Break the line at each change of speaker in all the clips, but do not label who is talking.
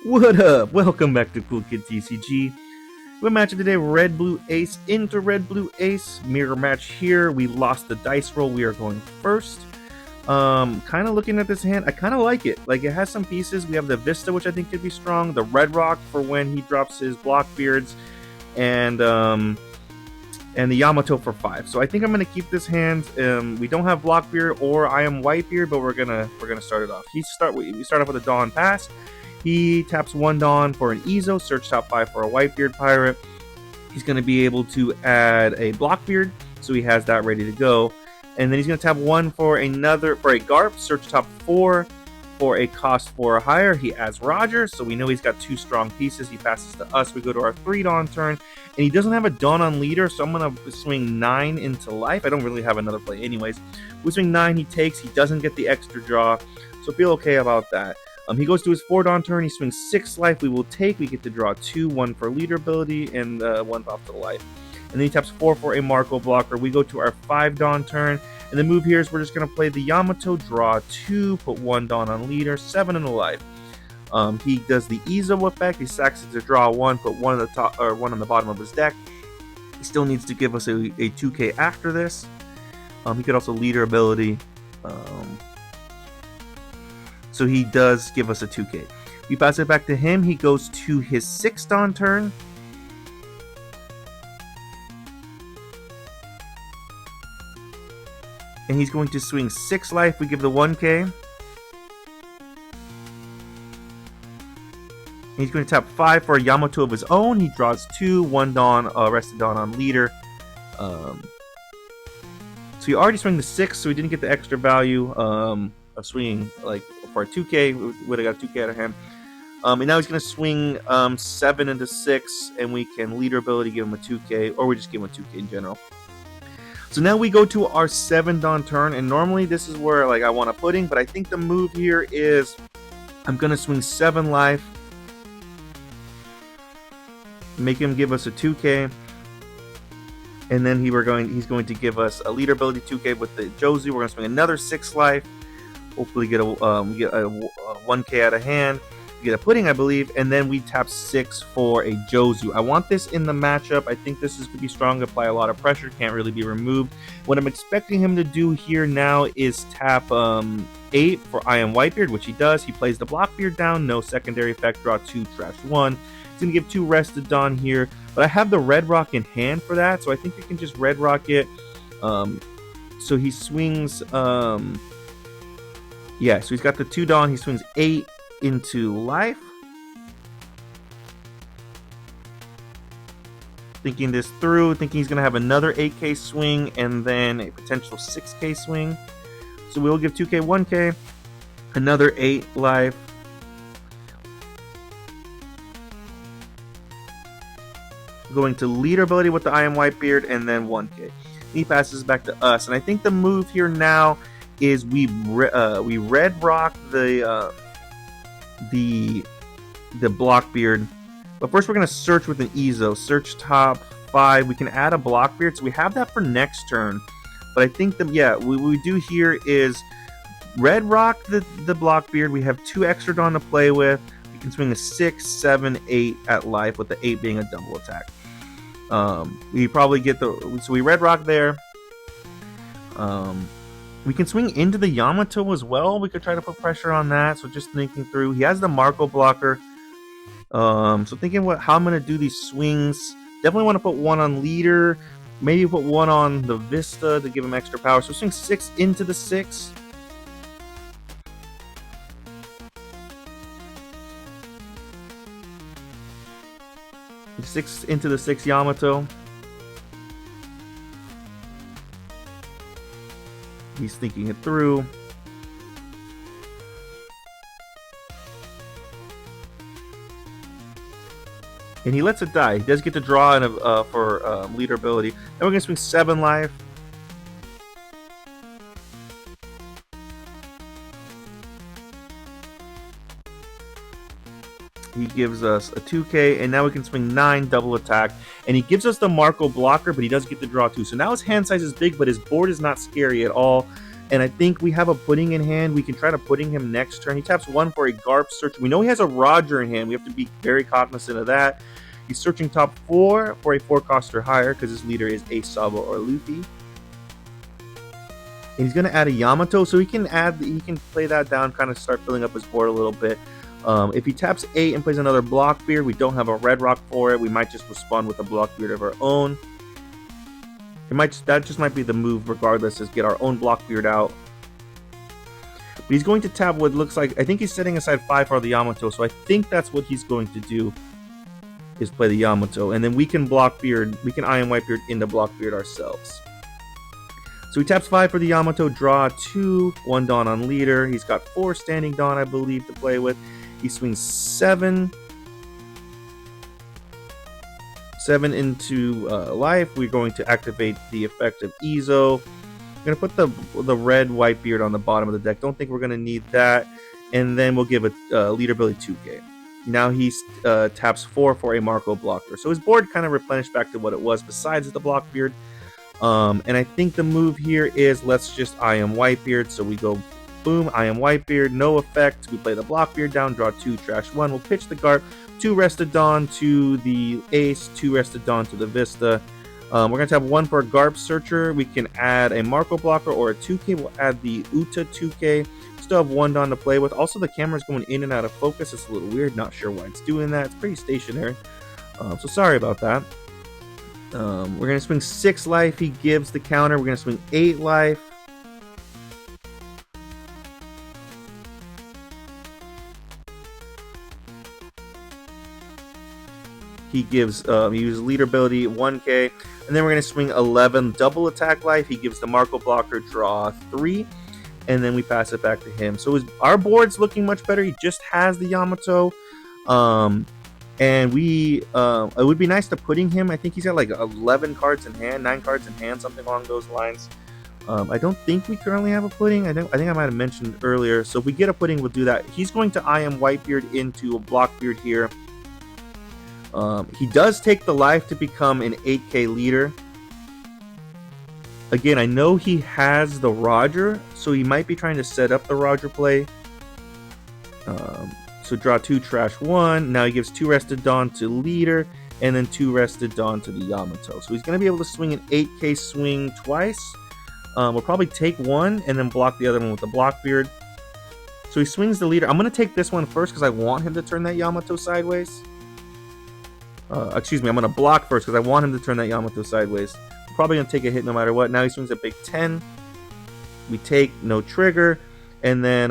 What up? Welcome back to Cool Kid TCG. We matchup today, Red Blue Ace into Red Blue Ace. Mirror match here. We lost the dice roll. We are going first. Kind of looking at this hand, I kind of like it. Like, it has some pieces. We have the Vista, which I think could be strong. The Red Rock for when he drops his Blockbeards, and the Yamato for 5. So I think I'm gonna keep this hand. We don't have Blockbeard or I am Whitebeard, but we're gonna start it off. We start off with a Dawn Pass. He taps 1 Dawn for an Ezo, search top 5 for a Whitebeard Pirate. He's going to be able to add a Blockbeard, so he has that ready to go. And then he's going to tap 1 for a Garp, search top 4 for a cost 4 or higher. He adds Roger, so we know he's got 2 strong pieces. He passes to us. We go to our 3 Dawn turn, and he doesn't have a Dawn on leader, so I'm going to swing 9 into life. I don't really have another play anyways. We swing 9, he takes. He doesn't get the extra draw, so feel okay about that. He goes to his 4 Dawn turn, he swings 6 life, we will take, we get to draw 2, 1 for leader ability, and 1 off to the life. And then he taps 4 for a Marco blocker, we go to our 5 Dawn turn, and the move here is we're just going to play the Yamato, draw 2, put 1 Dawn on leader, 7 in the life. He does the Ezo effect, he sacks it to draw 1, put 1 on the top, or 1 on the bottom of his deck. He still needs to give us a 2k after this. He could also leader ability. So he does give us a 2k. We pass it back to him. He goes to his 6 Dawn turn. And he's going to swing 6 life. We give the 1k. And he's going to tap 5 for a Yamato of his own. He draws 2, 1 Dawn, rested Dawn on leader. So he already swung the 6, so he didn't get the extra value of swinging like for a 2k. We would have got a 2k out of him. And now he's going to swing 7 into 6, and we can leader ability, give him a 2k, or we just give him a 2k in general. So now we go to our 7 Dawn turn, and normally this is where like I want to put in, but I think the move here is I'm going to swing 7 life, make him give us a 2k, and then he's going to give us a leader ability 2k with the Jozu. We're going to swing another 6 life. Hopefully get a 1k out of hand. We get a pudding, I believe, and then we tap 6 for a Jozu. I want this in the matchup. I think this is going to be strong, apply a lot of pressure, can't really be removed. What I'm expecting him to do here now is tap 8 for I am Whitebeard, which he does. He plays the Blockbeard down, no secondary effect, draw 2, trash 1. He's going to give 2 rested Dawn here, but I have the Red Rock in hand for that, so I think you can just Red Rock it. So he swings... Yeah, so he's got the 2 Dawn. He swings 8 into life. Thinking this through, thinking he's going to have another 8k swing and then a potential 6k swing. So we'll give 2k, 1k, another 8 life. Going to leader ability with the I am Whitebeard and then 1k. He passes back to us, and I think the move here now is we red rock the Blockbeard, but first we're gonna search with an Ezo. Search top 5. We can add a Blockbeard, so we have that for next turn. But I think what we do here is red rock the Blockbeard. We have 2 extra Dawn to play with. We can swing a 6, 7, 8 at life, with the 8 being a double attack. We probably get so we red rock there. We can swing into the Yamato as well. We could try to put pressure on that. So just thinking through. He has the Marco blocker. So thinking how I'm going to do these swings. Definitely want to put 1 on leader. Maybe put 1 on the Vista to give him extra power. So swing 6 into the 6. Six into the 6 Yamato. He's thinking it through. And he lets it die. He does get to draw for leader ability. Then we're going to swing 7 life. He gives us a 2k, and now we can swing 9 double attack. And he gives us the Marco blocker, but he does get to draw 2. So now his hand size is big, but his board is not scary at all. And I think we have a pudding in hand. We can try to pudding him next turn. He taps 1 for a Garp search. We know he has a Roger in hand. We have to be very cognizant of that. He's searching top 4 for a 4-cost or higher because his leader is Ace, Sabo, or Luffy. And he's going to add a Yamato, so he can play that down, kind of start filling up his board a little bit. If he taps 8 and plays another Blockbeard, we don't have a Red Rock for it. We might just respond with a Blockbeard of our own. That just might be the move regardless, is get our own Blockbeard out. But he's going to tap what looks like, I think he's setting aside 5 for the Yamato, so I think that's what he's going to do, is play the Yamato. And then we can Blockbeard, we can Iron Whitebeard into Blockbeard ourselves. So he taps 5 for the Yamato, draw 2, 1 Dawn on leader. He's got 4 standing Dawn, I believe, to play with. He swings 7 into life. We're going to activate the effect of Ezo. We're going to put the red Whitebeard on the bottom of the deck. Don't think we're going to need that. And then we'll give a leader ability 2k. Now he taps 4 for a Marco blocker. So his board kind of replenished back to what it was besides the Blockbeard. And I think the move here is let's just I am Whitebeard. So we go boom, I am Whitebeard, no effect. We play the Blockbeard down, draw 2, trash 1. We'll pitch the Garp, 2 Rested Dawn to the Ace, 2 Rested Dawn to the Vista. We're going to have 1 for a Garp Searcher. We can add a Marco Blocker or a 2k. We'll add the Uta 2k. Still have 1 Dawn to play with. Also, the camera's going in and out of focus. It's a little weird. Not sure why it's doing that. It's pretty stationary. So sorry about that. We're going to swing 6 life. He gives the counter. We're going to swing 8 life. He gives, he uses leader ability 1k, and then we're going to swing 11 double attack life. He gives the Marco blocker, draw 3, and then we pass it back to him. So our board's looking much better. He just has the Yamato, and it would be nice to pudding him. I think he's got like 11 cards in hand, 9 cards in hand, something along those lines. I don't think we currently have a pudding. I think I might have mentioned earlier. So if we get a pudding, we'll do that. He's going to I am Whitebeard into a Blockbeard here. He does take the life to become an 8k leader. Again, I know he has the Roger, so he might be trying to set up the Roger play. So draw 2, trash 1. Now he gives 2 Rested Dawn to leader, and then 2 Rested Dawn to the Yamato. So he's going to be able to swing an 8k swing twice. We'll probably take 1 and then block the other one with the Blockbeard. So he swings the leader. I'm going to take this one first because I want him to turn that Yamato sideways. Excuse me, I'm going to block first because I want him to turn that Yamato sideways. I'm probably going to take a hit no matter what. Now he swings a big 10. We take, no trigger. And then,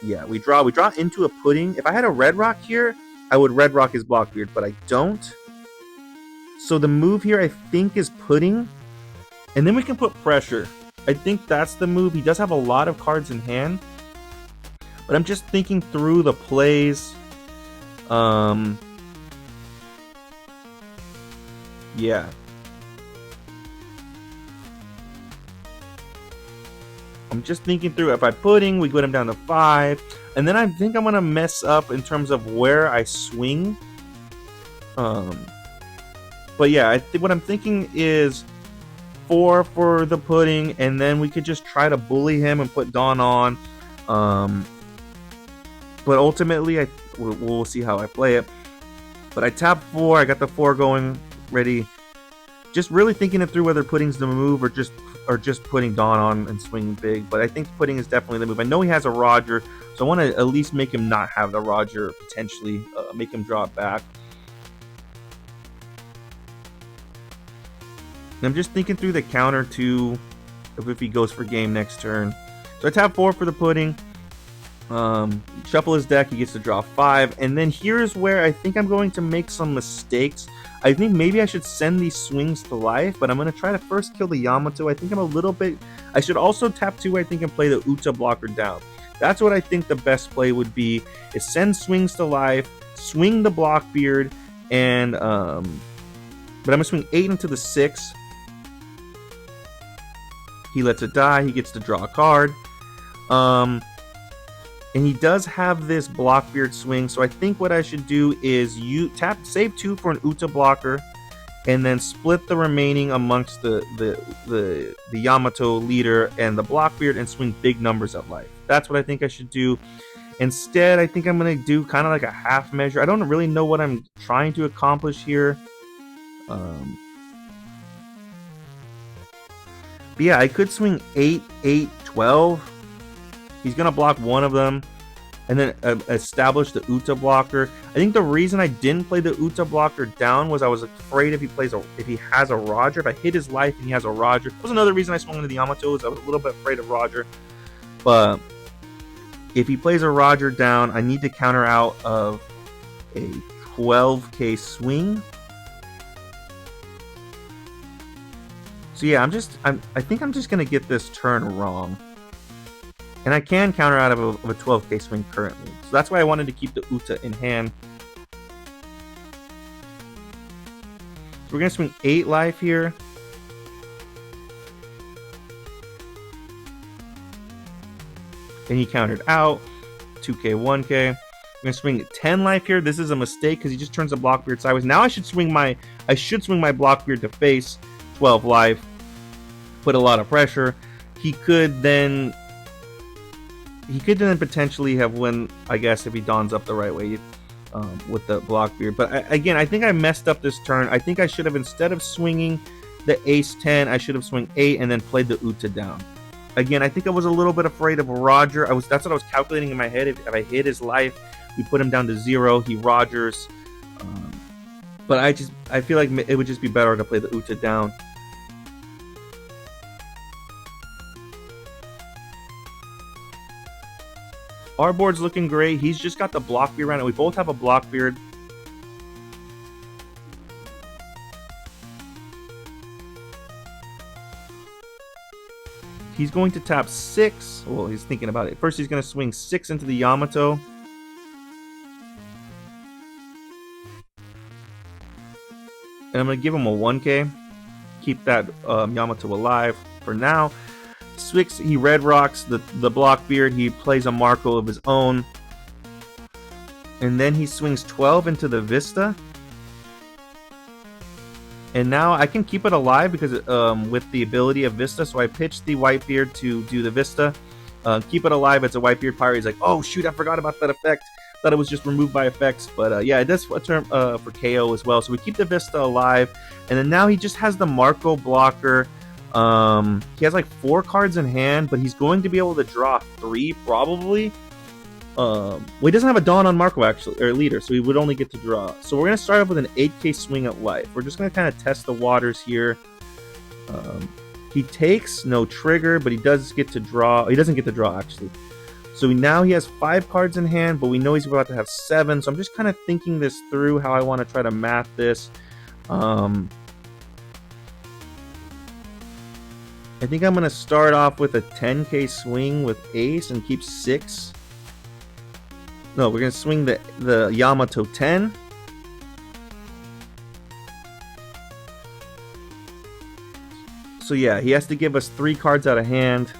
yeah, we draw into a pudding. If I had a Red Rock here, I would Red Rock his Blockbeard, but I don't. So the move here, I think, is pudding. And then we can put pressure. I think that's the move. He does have a lot of cards in hand. But I'm just thinking through the plays. Yeah. I'm just thinking through. If I pudding, we get him down to 5. And then I think I'm going to mess up in terms of where I swing. But yeah, I think what I'm thinking is 4 for the pudding. And then we could just try to bully him and put Dawn on. But ultimately, we'll see how I play it. But I tap 4. I got the 4 going. Ready, just really thinking it through whether pudding's the move or just putting Dawn on and swinging big. But I think pudding is definitely the move. I know he has a Roger, so I want to at least make him not have the Roger, potentially make him draw it back. And I'm just thinking through the counter too, if he goes for game next turn. So I tap 4 for the pudding. Shuffle his deck, he gets to draw 5, and then here's where I think I'm going to make some mistakes. I think maybe I should send these swings to life, but I'm going to try to first kill the Yamato. I think I'm a little bit... I should also tap 2, I think, and play the Uta blocker down. That's what I think the best play would be, is send swings to life, swing the Blockbeard, and... but I'm going to swing 8 into the 6. He lets it die, he gets to draw a card. And he does have this Blockbeard swing, so I think what I should do is save 2 for an Uta blocker, and then split the remaining amongst the Yamato leader and the Blockbeard and swing big numbers at life. That's what I think I should do. Instead, I think I'm going to do kind of like a half measure. I don't really know what I'm trying to accomplish here. But yeah, I could swing 8, 8, 12. He's going to block one of them and then establish the Uta blocker. I think the reason I didn't play the Uta blocker down was I was afraid if he has a Roger, if I hit his life and he has a Roger. That was another reason I swung into the Yamatos. I was a little bit afraid of Roger. But if he plays a Roger down, I need to counter out of a 12k swing. So yeah, I think I'm just gonna get this turn wrong, and I can counter out of a 12k swing currently. So that's why I wanted to keep the Uta in hand. So we're gonna swing 8 life here. And he countered out 2k, 1k. I'm gonna swing 10 life here. This is a mistake because he just turns the Blockbeard sideways. Now I should swing my Blockbeard to face 12 life. Put a lot of pressure. He could then potentially have win, I guess, if he dawns up the right way with the Blockbeard. But I think I messed up this turn. I think I should have, instead of swinging the ace 10, I should have swung 8 and then played the Uta down. Again, I think I was a little bit afraid of Roger. That's what I was calculating in my head. If I hit his life, we put him down to 0. He Rogers. But I feel like it would just be better to play the Uta down. Our board's looking great. He's just got the Blockbeard around it. We both have a Blockbeard. He's going to tap 6. Well, he's thinking about it. First, he's going to swing 6 into the Yamato. And I'm going to give him a 1k. Keep that Yamato alive for now. Swix, he red rocks the Blockbeard. He plays a Marco of his own. And then he swings 12 into the Vista. And now I can keep it alive because with the ability of Vista. So I pitched the Whitebeard to do the Vista. Keep it alive. It's a Whitebeard Pirate. He's like, oh shoot, I forgot about that effect. Thought it was just removed by effects. But yeah, it does a term for KO as well. So we keep the Vista alive. And then now he just has the Marco blocker. He has like 4 cards in hand, but he's going to be able to draw 3 probably. Well, he doesn't have a Dawn on Marco actually, or leader, so he would only get to draw. So we're gonna start off with an 8k swing at life. We're just gonna kind of test the waters here. He takes no trigger, but he does get to draw. He doesn't get to draw actually. So now he has 5 cards in hand, but we know he's about to have 7. So I'm just kind of thinking this through, how I want to try to math this. I think I'm gonna start off with a 10k swing with ace and keep 6. No, we're going to swing the Yamato 10. So yeah, he has to give us 3 cards out of hand.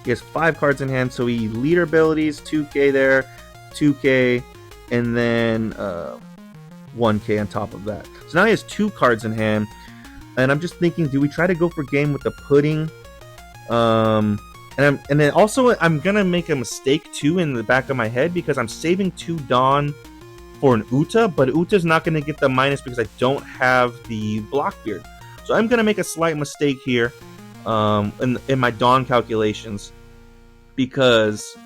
He has 5 cards in hand, so he leader abilities, 2k there, 2k, and then 1k on top of that. So now he has 2 cards in hand, and I'm just thinking, do we try to go for game with the pudding? And then also I'm gonna make a mistake too in the back of my head because I'm saving 2 Dawn for an Uta, but Uta's not gonna get the minus because I don't have the Blockbeard. So I'm gonna make a slight mistake here in my Dawn calculations because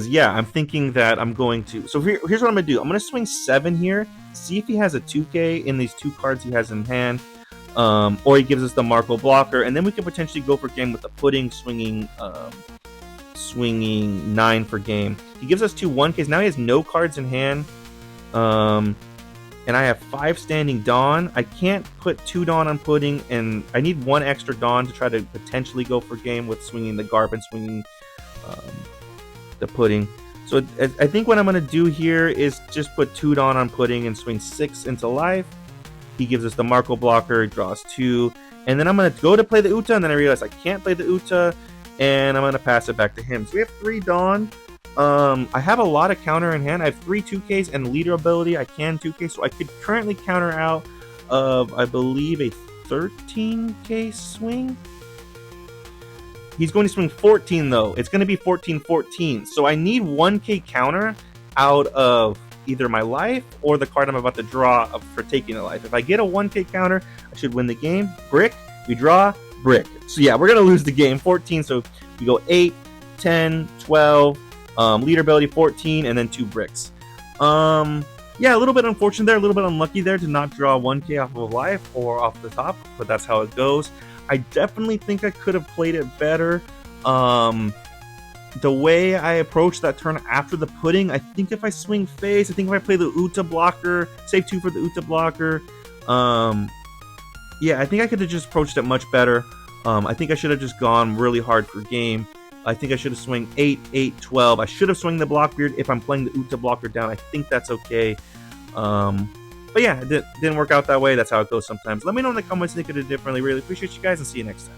yeah, I'm thinking that I'm going to. So here's what I'm gonna do. I'm gonna swing 7 here, see if he has a 2k in these 2 cards he has in hand. Or he gives us the Marco blocker, and then we can potentially go for game with the pudding, swinging 9 for game. He gives us 2 1Ks. Now he has no cards in hand, and I have 5 standing Dawn. I can't put 2 Dawn on pudding, and I need 1 extra Dawn to try to potentially go for game with swinging the Garp and swinging the pudding. So I think what I'm going to do here is just put 2 Dawn on pudding and swing 6 into life. He gives us the Marco blocker, draws 2, and then I'm going to go to play the Uta, and then I realize I can't play the Uta, and I'm going to pass it back to him. So we have 3 Dawn. I have a lot of counter in hand. I have 3 2Ks and leader ability. I can 2K, so I could currently counter out of, I believe, a 13K swing. He's going to swing 14 though. It's going to be 14-14. So I need 1K counter out of either my life or the card I'm about to draw for taking a life. If I get a 1K counter, I should win the game. Brick, we draw, brick. So yeah, we're going to lose the game. 14, so we go 8, 10, 12, leader ability 14, and then 2 bricks. Yeah, a little bit unfortunate there, a little bit unlucky there to not draw 1K off of a life or off the top, but that's how it goes. I definitely think I could have played it better. The way I approached that turn after the pudding, I think if I swing face, I think if I play the Uta blocker, save 2 for the Uta blocker, yeah, I think I could have just approached it much better. I think I should have just gone really hard for game. I think I should have swung 8, 8, 12. I should have swung the Blockbeard if I'm playing the Uta blocker down. I think that's okay. But yeah, it didn't work out that way. That's how it goes sometimes. Let me know in the comments if you could have differently. Really appreciate you guys and see you next time.